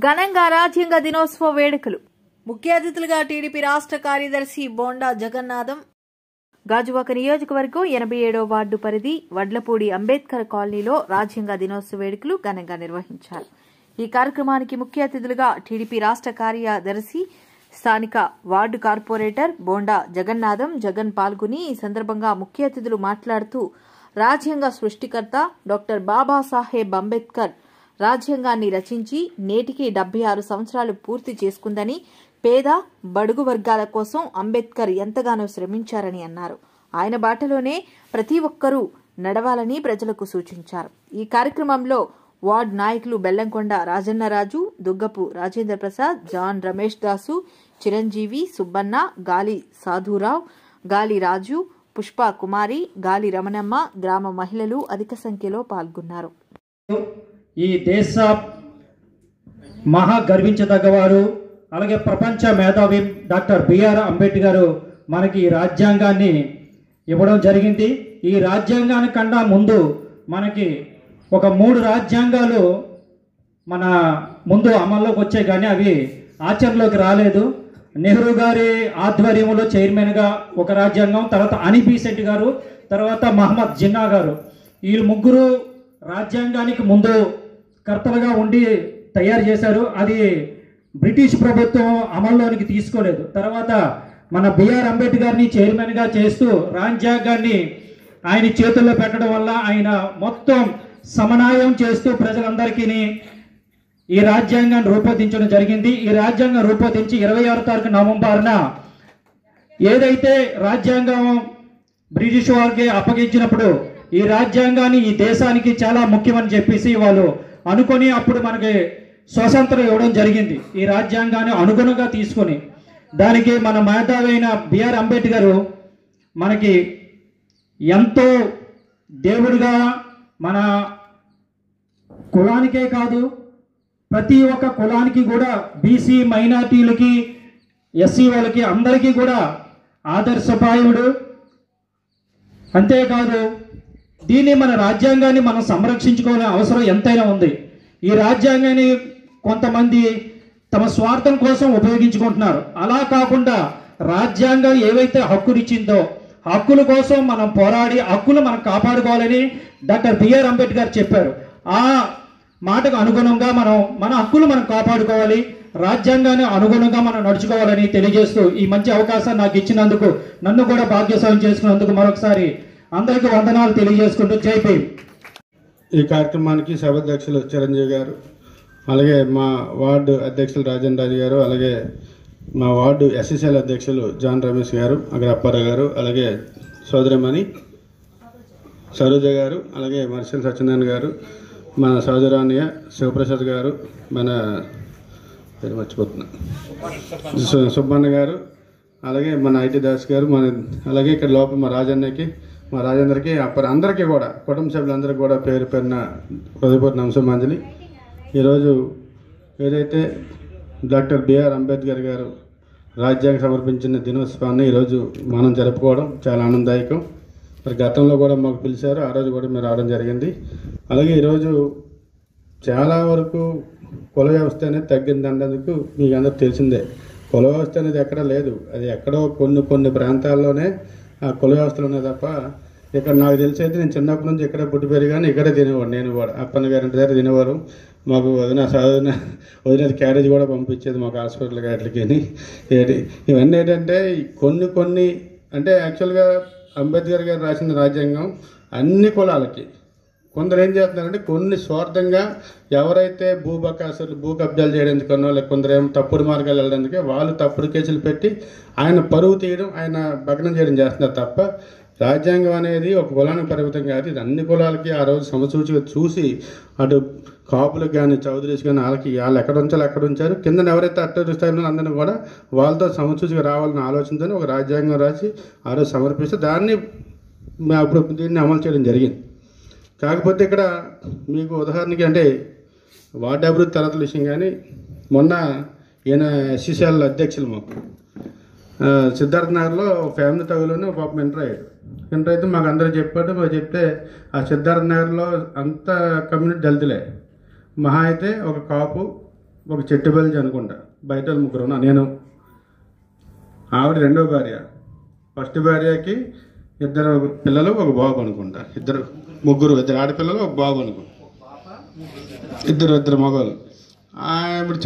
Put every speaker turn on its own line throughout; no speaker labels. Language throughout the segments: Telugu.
ఘనంగా రాజ్యాంగ దినోత్సవ వేడుకలు. ముఖ్య అతిథులుగా టీడీపీ రాష్ట్ర కార్యదర్శి బోండా జగన్నాథం, గాజువాక నియోజకవర్గం 87వ వార్డు పరిధి వడ్లపూడి అంబేద్కర్ కాలనీలో రాజ్యాంగ దినోత్సవ వేడుకలు ఘనంగా నిర్వహించారు. ఈ కార్యక్రమానికి ముఖ్య అతిథులుగా టీడీపీ రాష్ట్ర కార్యదర్శి, స్థానిక వార్డు కార్పొరేటర్ బోండా జగన్ పాల్గొని ఈ సందర్భంగా ముఖ్య అతిథులు మాట్లాడుతూ రాజ్యాంగ సృష్టికర్త డాక్టర్ బాబాసాహెబ్ అంబేద్కర్ రాజ్యాంగాన్ని రచించి నేటికి 76 సంవత్సరాలు పూర్తి చేసుకుందని, పేద బడుగు వర్గాల కోసం అంబేద్కర్ ఎంతగానో శ్రమించారని అన్నారు. ఆయన బాటలోనే ప్రతి ఒక్కరూ నడవాలని ప్రజలకు సూచించారు. ఈ కార్యక్రమంలో వార్డు నాయకులు బెల్లంకొండ రాజన్నరాజు, దుగ్గపు రాజేంద్ర ప్రసాద్, జాన్ రమేష్ దాసు, చిరంజీవి, సుబ్బన్న, గాలి సాధురావు, గాలి రాజు, పుష్ప కుమారి, గాలి రమణమ్మ, గ్రామ మహిళలు అధిక సంఖ్యలో పాల్గొన్నారు.
ఈ దేశ మహా గర్వించదగ్గవారు, అలాగే ప్రపంచ మేధావి డాక్టర్ బిఆర్ అంబేద్కర్ గారు మనకి ఈ రాజ్యాంగాన్ని ఇవ్వడం జరిగింది. ఈ రాజ్యాంగానికన్నా ముందు మనకి ఒక 3 రాజ్యాంగాలు మన ముందు అమల్లోకి వచ్చాయి, కానీ అవి ఆచరణలోకి రాలేదు. నెహ్రూ గారి ఆధ్వర్యంలో చైర్మన్గా ఒక రాజ్యాంగం, తర్వాత అని బెసెంట్ గారు, తర్వాత మహమ్మద్ జిన్నా గారు, వీళ్ళు ముగ్గురు రాజ్యాంగానికి ముందు కర్తలుగా ఉండి తయారు చేశారు. అది బ్రిటిష్ ప్రభుత్వం అమల్లోనికి తీసుకోలేదు. తర్వాత మన బిఆర్ అంబేద్కర్ గారిని చైర్మన్గా చేస్తూ రాజ్యాంగాన్ని ఆయన చేతుల్లో పెట్టడం వల్ల ఆయన మొత్తం సమన్వయం చేస్తూ ప్రజలందరికీ ఈ రాజ్యాంగాన్ని రూపొందించడం జరిగింది. ఈ రాజ్యాంగం రూపొందించి 26 తారీఖు నవంబర్న ఏదైతే రాజ్యాంగం బ్రిటిష్ వారికి అప్పగించినప్పుడు ఈ రాజ్యాంగాన్ని ఈ దేశానికి చాలా ముఖ్యమని చెప్పేసి వాళ్ళు అనుకొని అప్పుడు మనకి స్వతంత్రం ఇవ్వడం జరిగింది. ఈ రాజ్యాంగాన్ని అనుగుణంగా తీసుకొని దానికి మన మేధావి అయిన బిఆర్ అంబేద్కర్ మనకి ఎంతో దేవుడిగా, మన కులానికే కాదు ప్రతి ఒక్క కులానికి కూడా, బీసీ మైనార్టీలకి, ఎస్సీ వాళ్ళకి అందరికీ కూడా ఆదర్శపాయుడు. అంతేకాదు దీన్ని మన రాజ్యాంగాన్ని మనం సంరక్షించుకోవాల్సిన అవసరం ఎంతైనా ఉంది. ఈ రాజ్యాంగాన్ని కొంతమంది తమ స్వార్థం కోసం ఉపయోగించుకుంటున్నారు. అలా కాకుండా రాజ్యాంగం ఏవైతే హక్కులు ఇచ్చిందో హక్కుల కోసం మనం పోరాడి హక్కులు మనం కాపాడుకోవాలని డాక్టర్ బిఆర్ అంబేద్కర్ చెప్పారు. ఆ మాటకు అనుగుణంగా మన హక్కులు మనం కాపాడుకోవాలి, రాజ్యాంగాన్ని అనుగుణంగా మనం నడుచుకోవాలని తెలియజేస్తూ ఈ మంచి అవకాశాన్ని నాకు ఇచ్చినందుకు, నన్ను కూడా భాగ్యస్వామ్యం చేసుకున్నందుకు మరొకసారి అందరికీ వందనాలు తెలియజేసుకుంటూ జై భీమ్.
ఈ కార్యక్రమానికి సభాధ్యక్షులు చిరంజీవి గారు, అలాగే మా వార్డు అధ్యక్షులు రాజన్ రాజు గారు, అలాగే మా వార్డు ఎస్ఎస్ఎల్ అధ్యక్షులు జాన్ రమేష్ గారు, అక్కడ అప్పారావు గారు, అలాగే సోదరిమణి సరోజ గారు, అలాగే మర్షల్ సత్యనారాయణ గారు, మన సోదరాన్నయ్య శివప్రసాద్ గారు, మన పేరు మర్చిపోతున్నా సుబ్బన్న గారు, అలాగే మన ఐటీ దాస్ గారు, అలాగే ఇక్కడ లోపల మా రాజన్నకి, మా రాజేంద్రకి, అందరికీ కూడా కుటుంబ సభ్యులందరికీ కూడా పేరు పేరున హృదయపూర్వక నమస్కారాంజలి. ఈరోజు ఏదైతే డాక్టర్ బిఆర్ అంబేద్కర్ గారు రాజ్యాంగం సమర్పించిన దినోత్సవాన్ని ఈరోజు మనం జరుపుకోవడం చాలా ఆనందదాయకం. మరి గతంలో కూడా మాకు పిలిచారు, ఆ రోజు కూడా మేము రావడం జరిగింది. అలాగే ఈరోజు చాలా వరకు కుల వ్యవస్థ అనేది తగ్గిందన్నందుకు మీకు అందరికి తెలిసిందే. కుల వ్యవస్థ అనేది ఎక్కడా లేదు, అది ఎక్కడో కొన్ని ప్రాంతాల్లోనే ఆ కుల వ్యవస్థలు ఉన్నాయి తప్ప ఇక్కడ నాకు తెలిసి అయితే నేను చిన్నప్పటి నుంచి ఇక్కడే పుట్టి పెరిగాను, ఇక్కడే తినేవాడు. నేను కూడా అప్పన్న గారి ఇంటి దగ్గర తినేవారు. మాకు వదిన క్యారేజ్ కూడా పంపించేది మాకు హాస్పిటల్కి వాటికి. ఇవన్నీ ఏంటంటే కొన్ని అంటే యాక్చువల్గా అంబేద్కర్ గారు రాసిన రాజ్యాంగం అన్ని కులాలకి. కొందరు ఏం చేస్తున్నారంటే కొన్ని స్వార్థంగా ఎవరైతే భూ కబ్జాలు చేయడానికనో, లేక కొందరేమో తప్పుడు మార్గాలు వెళ్ళడానికే వాళ్ళు తప్పుడు కేసులు పెట్టి ఆయన పరువు తీయడం, ఆయన భగ్నం చేయడం చేస్తున్నారు తప్ప రాజ్యాంగం అనేది ఒక కులానికి పరిమితం కాదు. ఇది అన్ని కులాలకి ఆ రోజు సమసూచిగా చూసి అటు కాపులకు కానీ చౌదరీస్ కానీ వాళ్ళు ఎక్కడ ఉంచారు, కింద ఎవరైతే అట్టడుగు స్థాయిలో అందరినీ కూడా వాళ్ళతో సమసూచిగా రావాలని ఆలోచనతో ఒక రాజ్యాంగం రాసి ఆ రోజు సమర్పిస్తే అప్పుడు దీన్ని అమలు చేయడం జరిగింది. కాకపోతే ఇక్కడ మీకు ఉదాహరణకి అంటే వార్డు అభివృద్ధి తరగతుల విషయం కానీ, మొన్న ఈయన ఎస్సీసీఎల్ అధ్యక్షులు మాకు సిద్ధార్థ నగర్లో ఫ్యామిలీ తగులోనే పాపం ఎంటర్ అయితే మాకు అందరూ చెప్తే ఆ సిద్ధార్థ నగర్లో అంత కమ్యూనిటీ దళితులే, మహా అయితే ఒక కాపు ఒక చెట్టుబల్లి అనుకుంటా, బయట వాళ్ళు ముగ్గురు ఉన్నా, నేను, ఆవిడ రెండో భార్య, ఫస్ట్ భార్యకి 2 పిల్లలు, ఒక బాబు అనుకుంటా, ముగ్గురు, 2 ఆడపిల్లలు, ఒక బాబు అనుకుంటా, ఇద్దరు మగవాళ్ళు. ఇప్పుడు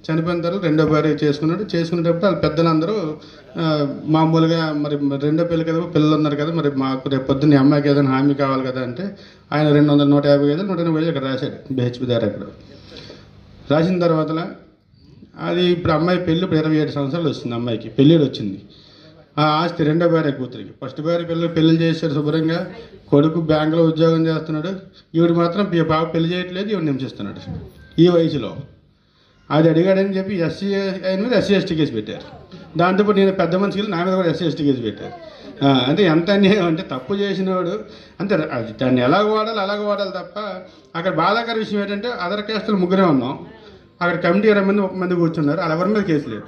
చనిపోయిన తర్వాత రెండో భార్య చేసుకునేటప్పుడు వాళ్ళ పెద్దలందరూ మామూలుగా మరి రెండో పెళ్ళి కదా, పిల్లలు ఉన్నారు కదా, మరి మాకు రేపు పొద్దున్న అమ్మాయికి ఏదైనా హామీ కావాలి కదా అంటే ఆయన 150 గేదెలు 180 గేదెలు అక్కడ రాశాడు BHP దగ్గర. అక్కడ రాసిన తర్వాత అది ఇప్పుడు అమ్మాయి పెళ్ళి ఇప్పుడు 27 సంవత్సరాలు వస్తుంది, అమ్మాయికి పెళ్ళిడు వచ్చింది. ఆ ఆస్తి రెండో భార్య కూతురికి, ఫస్ట్ భార్య పెళ్ళి చేశారు శుభ్రంగా, కొడుకు బ్యాంకులో ఉద్యోగం చేస్తున్నాడు, ఈవిడ మాత్రం పాప పెళ్లి చేయట్లేదు, ఈవిడ నిమిషిస్తున్నాడు ఈ వయసులో. అది అడిగాడని చెప్పి ఆయన మీద SC/ST కేసు పెట్టారు. దాంతోపాటు నేను పెద్ద మనిషికి నా మీద కూడా SC/ST కేసు పెట్టారు. అంటే ఎంత అన్యాయం అంటే, తప్పు చేసినవాడు అంటే దాన్ని ఎలాగ వాడాలి తప్ప. అక్కడ బాధాకర విషయం ఏంటంటే అదర్ క్యాస్టులు ముగ్గురే ఉన్నాం, అక్కడ కమిటీ 20 మంది 30 మంది కూర్చున్నారు, వాళ్ళ ఎవరి మీద కేసు లేదు,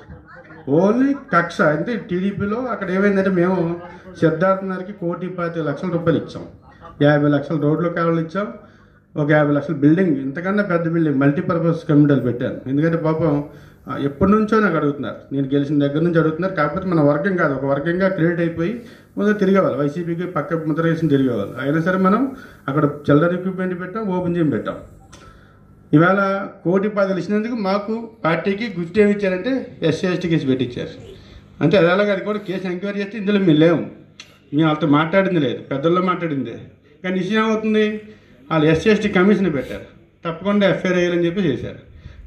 ఓన్లీ కక్ష. అంటే టీడీపీలో అక్కడ ఏమైందంటే మేము సిద్ధార్థ నగర్కి 1,25,00,000 రూపాయలు ఇచ్చాం, 50 లక్షల రోడ్లు కావాలి ఇచ్చాం, ఒక 50 లక్షల బిల్డింగ్, ఇంతకన్నా పెద్ద బిల్డింగ్ మల్టీపర్పస్ కమ్యూనిటీలు పెట్టాను. ఎందుకంటే పాపం ఎప్పటి నుంచో నాకు అడుగుతున్నారు, నేను గెలిచిన దగ్గర నుంచి అడుగుతున్నారు. కాకపోతే మన వర్గం కాదు, ఒక వర్గంగా క్రియేట్ అయిపోయి ముందు తిరిగేవాళ్ళు, వైసీపీకి పక్క ముద్ర వేసి తిరిగేవాళ్ళు. అయినా సరే మనం అక్కడ చిల్లర ఎక్విప్మెంట్ పెట్టాం, ఓపెన్ జిమ్ పెట్టాం. ఇవాళ 1,10,00,000 ఇచ్చినందుకు మాకు పార్టీకి గిఫ్ట్ ఏమి ఇచ్చారంటే SC/ST కేసు పెట్టించారు. అంటే అది అలాగే, అది కూడా కేసు ఎంక్వైరీ చేస్తే ఇందులో మేము లేము, మేము వాళ్ళతో మాట్లాడింది లేదు, పెద్దల్లో మాట్లాడిందే. కానీ విషయం ఏమవుతుంది, వాళ్ళు SC/ST కమిషన్ పెట్టారు, తప్పకుండా FIR వేయాలని చెప్పి చేశారు.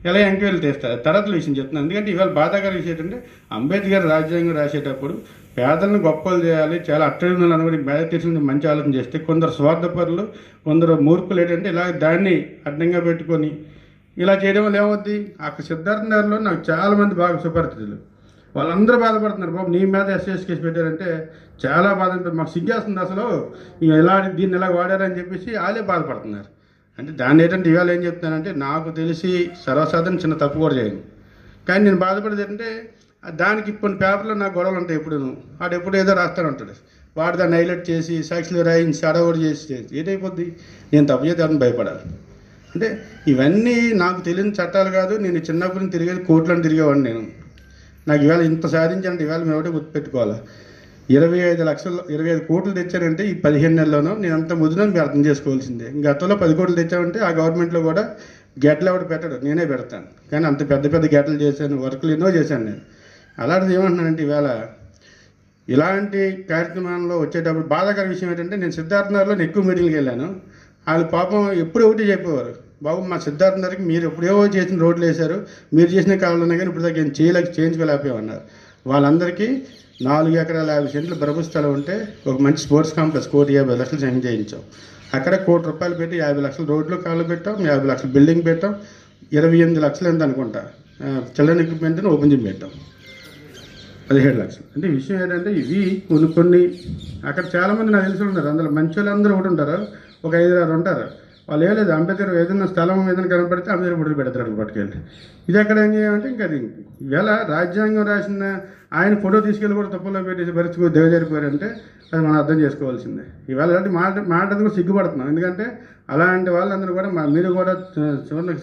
ఎలా ఎంక్వైరీలు తీస్తారు తర్వాత విషయం చెప్తున్నాను. ఎందుకంటే ఇవాళ బాధాకర విషయం ఏంటంటే అంబేద్కర్ రాజ్యాంగం రాసేటప్పుడు పేదలను గొప్పలు చేయాలి, చాలా అట్టడుగులను కూడా పేద తీర్చిన మంచి ఆలోచన చేస్తే కొందరు స్వార్థపరులు, కొందరు మూర్ఖులు ఏంటంటే ఇలా దాన్ని అడ్డంగా పెట్టుకొని ఇలా చేయడం వల్ల ఏమవుద్ది, అక్కడ సిద్ధార్థ నగర్లో నాకు చాలామంది బాగా సుపరిచితులు, వాళ్ళందరూ బాధపడుతున్నారు. బాబు నీ మీద SC/ST కేసు పెట్టారంటే చాలా బాధ, మాకు సిగ్గేస్తుంది అసలు, దీన్ని ఎలా వాడారని చెప్పేసి వాళ్ళే బాధపడుతున్నారు. అంటే దాన్ని ఏంటంటే ఇవాళ ఏం చెప్తానంటే, నాకు తెలిసి సర్వసాధారణ చిన్న తప్పు కూడా చేయను, కానీ నేను బాధపడేది ఏంటంటే దానికి కొన్ని పేపర్లో నాకు గొడవలు ఉంటాయి, ఎప్పుడు ఏదో రాస్తాను ఉంటాడు, వాడు దాన్ని హైలైట్ చేసి సాక్షులు రాయించి అడగొడు చేసి ఏదైపోద్ది, నేను తప్పు చేస్తే అతను భయపడాలి. అంటే ఇవన్నీ నాకు తెలియని చట్టాలు కాదు. నేను చిన్నప్పటి నుంచి తిరిగేది కోర్టులను తిరిగేవాడిని. నాకు ఇవాళ ఇంత సాధించానంటే ఇవాళ మేము ఒకటి గుర్తుపెట్టుకోవాలి, 25 కోట్లు తెచ్చానంటే ఈ 15 నెలల్లోనూ నేను అంత ముద్దునని మీరు అర్థం చేసుకోవాల్సిందే. గతంలో 10 కోట్లు తెచ్చామంటే ఆ గవర్నమెంట్లో కూడా గేట్లు ఎవడు పెట్టడు, నేనే పెడతాను. కానీ అంత పెద్ద గేట్లు చేశాను, వర్కులు ఎన్నో చేశాను నేను. అలాంటిది ఏమంటున్నానంటే ఇవాళ ఇలాంటి కార్యక్రమాల్లో వచ్చేటప్పుడు బాధాకర విషయం ఏంటంటే, నేను సిద్ధార్థ నగర్లో ఎక్కువ మీటింగ్కి వెళ్ళాను. వాళ్ళు పాపం ఎప్పుడు ఒకటి చెప్పేవారు, బాబు మా సిద్ధార్థ నగర్కి మీరు ఎప్పుడేవో చేసిన రోడ్లు వేశారు, మీరు చేసిన కాళ్ళు ఉన్నాయి కానీ ఇప్పుడు దాకా ఏం చేయించుకోలేకపోయామన్నారు. వాళ్ళందరికీ 4 ఎకరాల 50 సెంట్లు ప్రభుత్వ స్థలం ఉంటే ఒక మంచి స్పోర్ట్స్ కాంప్లెక్స్ 1,50,00,000 శాంక్షన్ చేయించాం. అక్కడ ₹1,00,00,000 పెట్టి 50 లక్షల రోడ్లు కాళ్ళు పెట్టాం, 50 లక్షల బిల్డింగ్ పెట్టాం, 28 లక్షలు ఎంత అనుకుంటా చిల్డ్రన్ ఎక్విప్మెంట్ని ఓపెన్ జిమ్ పెట్టాం, 17 లక్షలు. అంటే విషయం ఏంటంటే ఇవి కొన్ని అక్కడ చాలామంది నాకు తెలిసి ఉన్నారు, అందులో మంచి వాళ్ళందరూ ఒకటి ఉంటారు, ఒక 5-6 ఉంటారు. వాళ్ళు ఏం లేదు, అంబేద్కర్ ఏదైనా స్థలం ఏదైనా కనపడితే అంబేద్కర్ గుడికి పెడతారు పట్టుకెళ్ళి. ఇది ఎక్కడ ఏం చేయాలంటే ఇంకా అది ఇవాళ రాజ్యాంగం రాసిన ఆయన ఫోటో తీసుకెళ్ళి కూడా తప్పులో పెట్టేసి పరిస్థితి దిగజారిపోయారంటే అది మనం అర్థం చేసుకోవాల్సిందే. ఇవాళ అలాంటి మాట కూడా సిగ్గుపడుతున్నాం, ఎందుకంటే అలాంటి వాళ్ళందరూ కూడా మీరు కూడా చివరికి